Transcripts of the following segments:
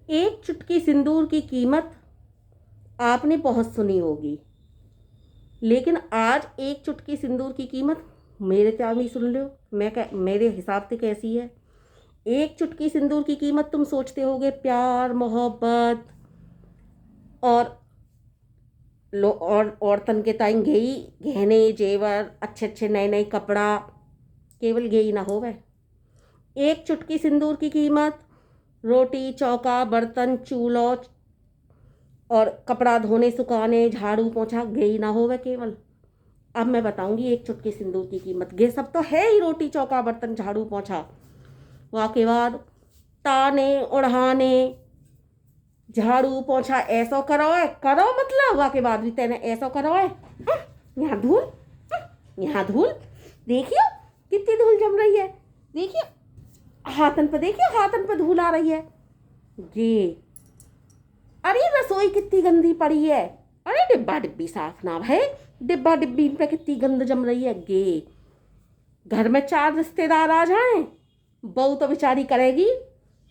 एक चुटकी सिंदूर की कीमत आपने बहुत सुनी होगी, लेकिन आज एक चुटकी सिंदूर की कीमत मेरे क्या भी सुन लो, मेरे हिसाब से कैसी है। एक चुटकी सिंदूर की कीमत तुम सोचते होगे प्यार मोहब्बत और लो और औरतन के ताई गई गहने जेवर अच्छे अच्छे नए नए कपड़ा, केवल यही ना हो वह। एक चुटकी सिंदूर की कीमत रोटी चौका बर्तन चूल्हा और कपड़ा धोने सुखाने झाड़ू पोछा गई ना हो वह केवल। अब मैं बताऊंगी एक चुटकी सिंदूर की कीमत। ये सब तो है ही, रोटी चौका बर्तन झाड़ू पोछा, वहाँ के बाद ताने उड़ाने झाड़ू पोछा ऐसा करो है करो, मतलब वहाँ के बाद भी तेने ऐसा करो है। यहाँ धूल, यहाँ धूल, देखियो कितनी धूल जम रही है, देखियो हाथन पे, देखियो हाथन पे धूल आ रही है। ये अरे रसोई कितनी गंदी पड़ी है, अरे डिब्बा डिब्बी साफ ना भाई, डिब्बा डिब्बी पे कितनी गंद जम रही है। गे घर में 4 रिश्तेदार आ जाएं, बहू तो बेचारी करेगी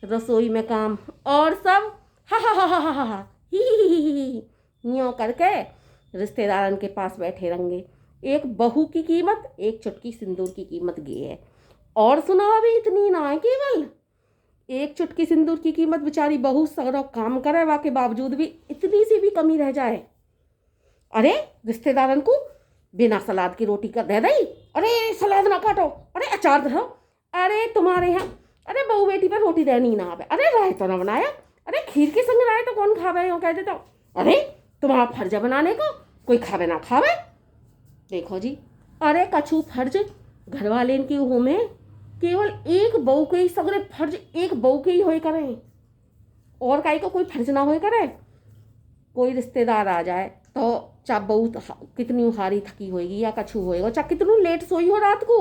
रसोई में काम, और सब हा हा हा हा हा हा ही यूँ करके रिश्तेदारन के पास बैठे रहेंगे। एक बहू की कीमत एक चुटकी सिंदूर की कीमत ये है। और सुना अभी इतनी ना है, केवल एक चुटकी सिंदूर की कीमत बेचारी बहू सगरों काम करे, वा के बावजूद भी इतनी सी भी कमी रह जाए, अरे रिश्तेदारन को बिना सलाद की रोटी का दे दई, अरे सलाद ना काटो, अरे अचार धरो, अरे तुम्हारे यहाँ अरे बहू बेटी पर रोटी देनी ना आवे, अरे रायता ना बनाया, अरे खीर के संग रायता कौन खावे, यूँ कह देता, अरे तुम्हारा फर्ज है बनाने का, कोई खावे ना खावे। देखो जी, अरे कछु फर्ज घर वाले की हो में केवल एक बहू के ही सगरे फर्ज एक बहू के ही होए करें, और काई को कोई फर्ज ना होए करे। कोई रिश्तेदार आ जाए तो चाहे बहू कितनी हारी थकी होएगी या कछु होएगा, चाहे कितनी लेट सोई हो रात को,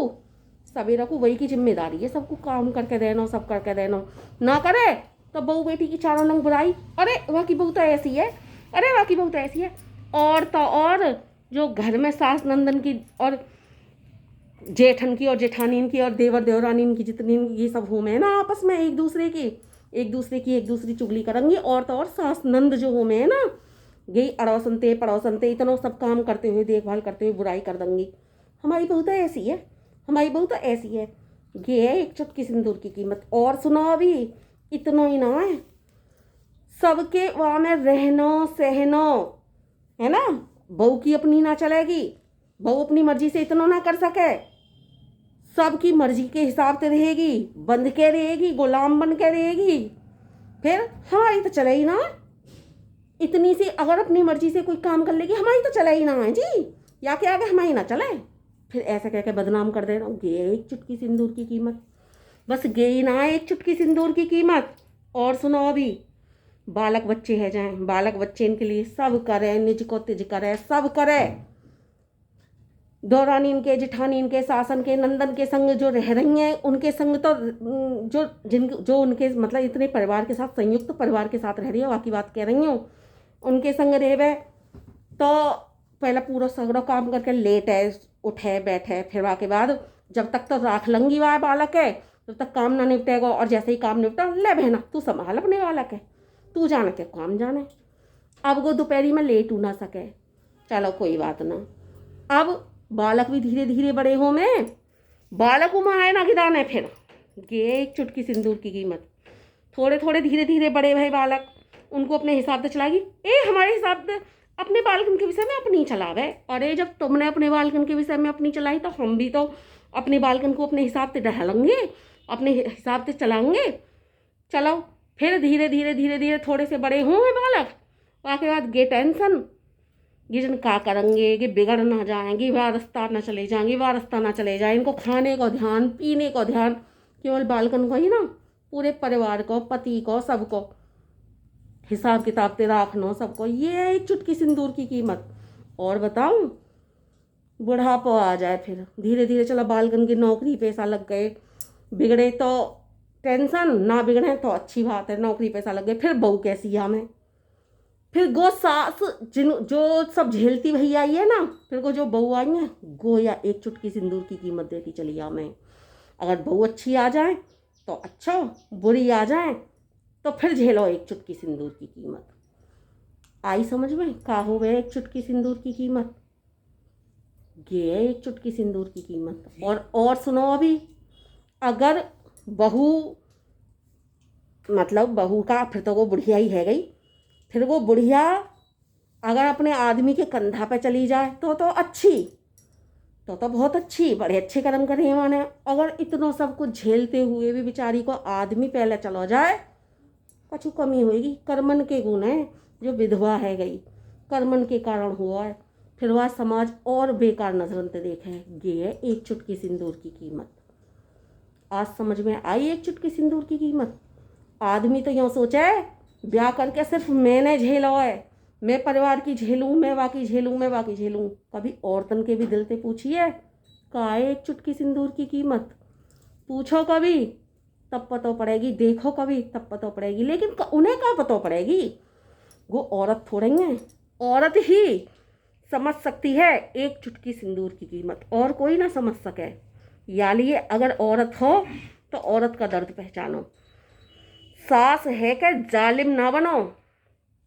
सवेरा को वही की जिम्मेदारी है सबको काम करके देना, सब करके देना, ना करे तो बहू बेटी की चारों रंग बुराई, अरे वहाँ की बहू तो ऐसी है, अरे वहाँ की बहू तो ऐसी है। और तो और जो घर में सास नंदन की और जेठन की और जेठानीन की और देवर देवरानीन की जितनी ये सब होम है ना, आपस में एक दूसरी चुगली करेंगी, और तो और सास नंद जो होम है ना, यही अड़ोसनते पड़ोसनते इतना सब काम करते हुए देखभाल करते हुए बुराई कर देंगी। हमारी बहू तो ऐसी है, हमारी बहू तो ऐसी है। ये है एक चुटकी सिंदूर की कीमत। और सुनो अभी इतना ही ना है, सबके वहाँ में रहना सहना है ना, बहू की अपनी ना चलेगी, बहू अपनी मर्जी से इतना ना कर सके, सबकी मर्जी के हिसाब से रहेगी, बंध के रहेगी, गुलाम बन के रहेगी, फिर हमारी तो चले ही ना। इतनी सी अगर अपनी मर्जी से कोई काम कर लेगी, हमारी तो चले ही ना है जी, या के आगे हमारी ना चले, फिर ऐसा कह के बदनाम कर देना। गे एक चुटकी सिंदूर की कीमत, बस गे ही ना एक चुटकी सिंदूर की कीमत। और सुनो अभी, बालक बच्चे है जाए, बालक बच्चे इनके लिए सब करे, निज को तिज करे, सब करे, दौरानी इनके जेठानी इनके सासन के नंदन के संग जो रह रही हैं उनके संग तो जो उनके मतलब इतने परिवार के साथ संयुक्त परिवार के साथ रह रही है, बाकी बात कह रही हूँ, उनके संग रहे तो पहले पूरा सगड़ा काम करके लेटे उठे बैठे, फिर वहाँ के बाद जब तक तो राख लंगी हुआ है बालक है तब तक काम ना निपटेगा, और जैसे ही काम निपटा ले बहना तू संभाल अपने बालक है, तू जाने के काम जाने। अब वो दोपहरी में लेट हो ना सके, चलो कोई बात ना। अब बालक भी धीरे धीरे बड़े हो में, बालक उमाए ना गिदाने, फिर ये एक चुटकी सिंदूर की कीमत। थोड़े थोड़े धीरे धीरे बड़े भाई बालक, उनको अपने हिसाब से चलाएगी, हमारे हिसाब से अपने बालकन के विषय में अपनी चलावे, अरे जब तुमने अपने बालकन के विषय में अपनी चलाई तो हम भी तो अपने बालकन को अपने हिसाब से ढालेंगे, अपने हिसाब से चलाएंगे। चलो फिर धीरे धीरे धीरे धीरे थोड़े से बड़े हों बालक, उसके बाद ये टेंशन, ये जन का करेंगे कि बिगड़ ना जाएंगी, वह रास्ता ना चले जाएंगे, वह रास्ता ना चले जाए, इनको खाने को ध्यान पीने को ध्यान केवल बालकन को ही ना, पूरे परिवार को पति को सबको हिसाब किताब से रखना सबको। ये एक चुटकी सिंदूर की कीमत। और बताऊं, बुढ़ापा आ जाए फिर धीरे धीरे, चलो बालकन की नौकरी पैसा लग गए, बिगड़े तो टेंशन, ना बिगड़े तो अच्छी बात है, नौकरी पैसा लग गए, फिर बहू कैसी हमें, फिर गो सास जिन जो सब झेलती भई आई है ना, फिर को जो बहू आई है गो या एक चुटकी सिंदूर की कीमत देती चली हमें। अगर बहू अच्छी आ जाए तो अच्छा, बुरी आ जाए तो फिर झेलो एक चुटकी सिंदूर की कीमत। आई समझ में का हो गया एक चुटकी सिंदूर की कीमत? ये है एक चुटकी सिंदूर की कीमत। और सुनो, अभी अगर बहू, मतलब बहू का फिर तो वो बुढ़िया ही है गई, फिर वो बुढ़िया अगर अपने आदमी के कंधा पे चली जाए तो अच्छी, तो बहुत अच्छी, बड़े अच्छे कर्म करे माने। अगर इतना सब कुछ झेलते हुए भी बेचारी को आदमी पहले चला जाए, कछु कमी होगी। कर्मन के गुण है, जो विधवा है गई कर्मन के कारण हुआ है, फिर वह समाज और बेकार नजरन से देखे। ये है एक चुटकी सिंदूर की कीमत। आज समझ में आई एक चुटकी सिंदूर की कीमत? आदमी तो यूँ सोचा है ब्याह करके सिर्फ मैंने झेला है, मैं परिवार की झेलूँ, मैं बाकी झेलूँ, मैं बाकी झेलूँ। कभी औरतन के भी दिल से पूछिए का है एक चुटकी सिंदूर की कीमत? पूछो कभी, तब पता पड़ेगी। देखो कभी, तब पता पड़ेगी। लेकिन उन्हें क्या पता पड़ेगी? वो औरत थोड़ी है, औरत ही समझ सकती है एक चुटकी सिंदूर की कीमत, और कोई ना समझ सके। या लिए अगर औरत हो तो औरत का दर्द पहचानो। सास है कि जालिम ना बनो।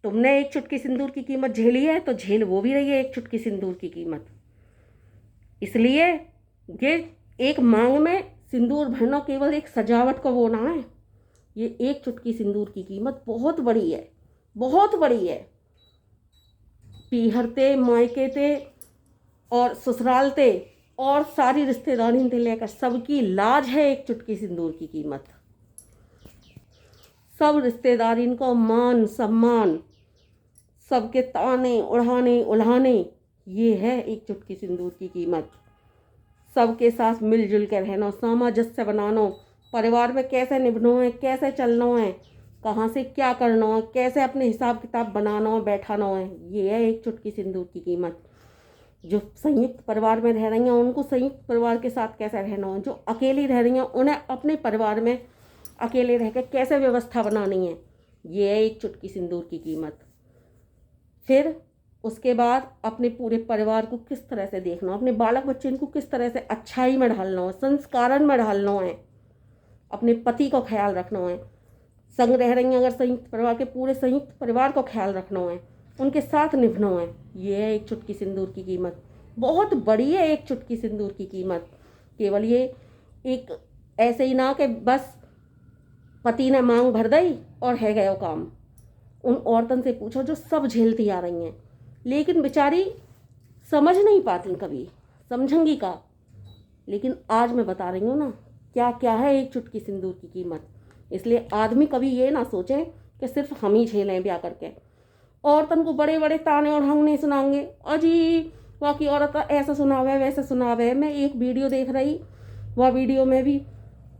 तुमने एक चुटकी सिंदूर की कीमत झेली है तो झेल वो भी रही है एक चुटकी सिंदूर की कीमत। इसलिए ये एक मांग में सिंदूर भरना केवल एक सजावट का वो ना है। ये एक चुटकी सिंदूर की कीमत बहुत बड़ी है, बहुत बड़ी है। पीहरते, मायके ते और ससुरालते और सारी रिश्तेदारी से लेकर सबकी लाज है एक चुटकी सिंदूर की कीमत। सब रिश्तेदारी को मान सम्मान, सबके ताने उड़ाने उल्हाने, ये है एक चुटकी सिंदूर की कीमत। सबके साथ मिलजुल कर रहना, सामंजस्य बनाना, परिवार में कैसे निभना है, कैसे चलना है, कहाँ से क्या करना है, कैसे अपने हिसाब किताब बनाना है, बैठाना है, ये है एक चुटकी सिंदूर की कीमत। जो संयुक्त परिवार में रह रही हैं उनको संयुक्त परिवार के साथ कैसे रहना है, जो अकेली रह रही हैं उन्हें अपने परिवार में अकेले रह कर कैसे व्यवस्था बनानी है, ये है एक चुटकी सिंदूर की कीमत। फिर उसके बाद अपने पूरे परिवार को किस तरह से देखना, अपने बालक बच्चे को किस तरह से अच्छाई में ढालना है, संस्कारन में ढालना है, अपने पति को ख्याल रखना है। संग रह रही हैं अगर संयुक्त परिवार के, पूरे संयुक्त परिवार को ख्याल रखना है, उनके साथ निभना है, ये है एक चुटकी सिंदूर की कीमत। बहुत बड़ी है एक चुटकी सिंदूर की कीमत। केवल ये एक ऐसे ही ना कि बस पति ने मांग भर दी और है गया काम। उन औरतों से पूछो जो सब झेलती आ रही हैं, लेकिन बेचारी समझ नहीं पाती, कभी समझेंगी का। लेकिन आज मैं बता रही हूँ ना क्या क्या है एक चुटकी सिंदूर की कीमत। इसलिए आदमी कभी ये ना सोचे कि सिर्फ हम ही झेलें ब्याह करके। औरतन को बड़े बड़े ताने और हम नहीं सुनाएंगे, अजी बाकी औरत ऐसा सुनावे वैसा सुनावे। मैं एक वीडियो देख रही, वह वीडियो में भी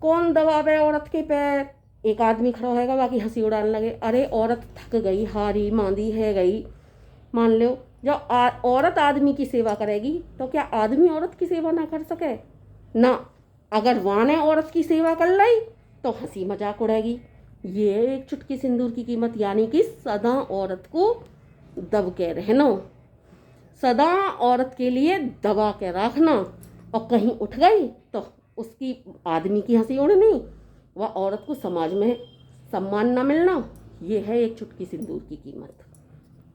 कौन दबावे औरत के पैर, एक आदमी खड़ा होगा बाकी हंसी उड़ाने लगे। अरे औरत थक गई, हारी मांदी है गई, मान लो जब औरत आदमी की सेवा करेगी तो क्या आदमी औरत की सेवा ना कर सके ना? अगर वाने औरत की सेवा कर ली तो हंसी मजाक उड़ेगी। ये एक चुटकी सिंदूर की कीमत, यानी कि सदा औरत को दब के रहना, सदा औरत के लिए दबा के रखना। और कहीं उठ गई तो उसकी आदमी की हंसी उड़नी, वह औरत को समाज में सम्मान न मिलना। ये है एक चुटकी सिंदूर की कीमत।